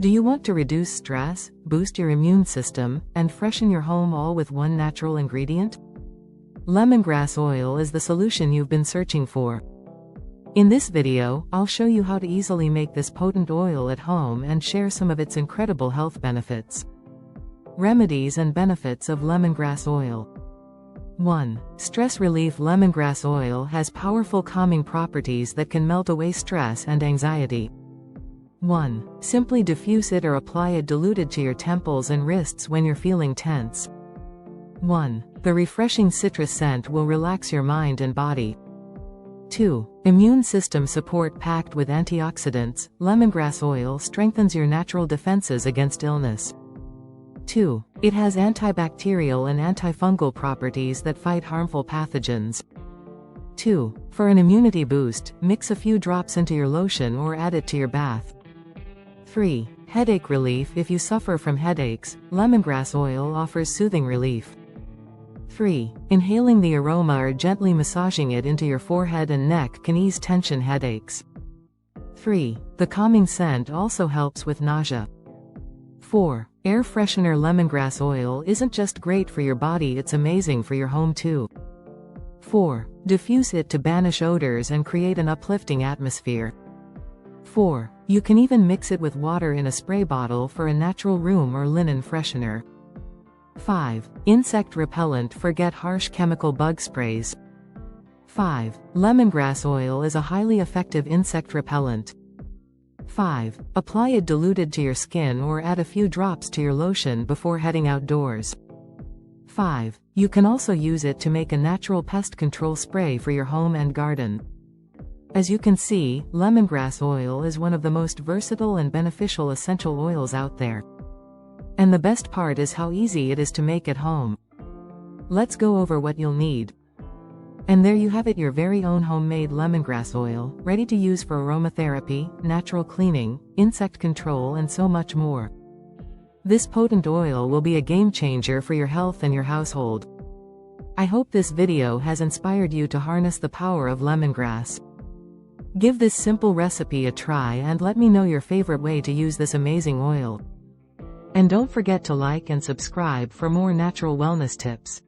Do you want to reduce stress, boost your immune system, and freshen your home all with one natural ingredient? Lemongrass oil is the solution you've been searching for. In this video, I'll show you how to easily make this potent oil at home and share some of its incredible health benefits. Remedies and benefits of lemongrass oil. 1. Stress relief. Lemongrass oil has powerful calming properties that can melt away stress and anxiety. 1. Simply diffuse it or apply it diluted to your temples and wrists when you're feeling tense. 1. The refreshing citrus scent will relax your mind and body. 2. Immune system support. Packed with antioxidants, lemongrass oil strengthens your natural defenses against illness. 2. It has antibacterial and antifungal properties that fight harmful pathogens. 2. For an immunity boost, mix a few drops into your lotion or add it to your bath. 3. Headache relief. If you suffer from headaches, lemongrass oil offers soothing relief. 3. Inhaling the aroma or gently massaging it into your forehead and neck can ease tension headaches. 3. The calming scent also helps with nausea. 4. Air freshener. Lemongrass oil isn't just great for your body, it's amazing for your home too. 4. Diffuse it to banish odors and create an uplifting atmosphere. 4. You can even mix it with water in a spray bottle for a natural room or linen freshener. 5. Insect repellent. Forget harsh chemical bug sprays. 5. Lemongrass oil is a highly effective insect repellent. 5. Apply it diluted to your skin or add a few drops to your lotion before heading outdoors. 5. You can also use it to make a natural pest control spray for your home and garden. As you can see, lemongrass oil is one of the most versatile and beneficial essential oils out there. And the best part is how easy it is to make at home. Let's go over what you'll need. And there you have it, your very own homemade lemongrass oil, ready to use for aromatherapy, natural cleaning, insect control and so much more. This potent oil will be a game changer for your health and your household. I hope this video has inspired you to harness the power of lemongrass. Give this simple recipe a try and let me know your favorite way to use this amazing oil. And don't forget to like and subscribe for more natural wellness tips.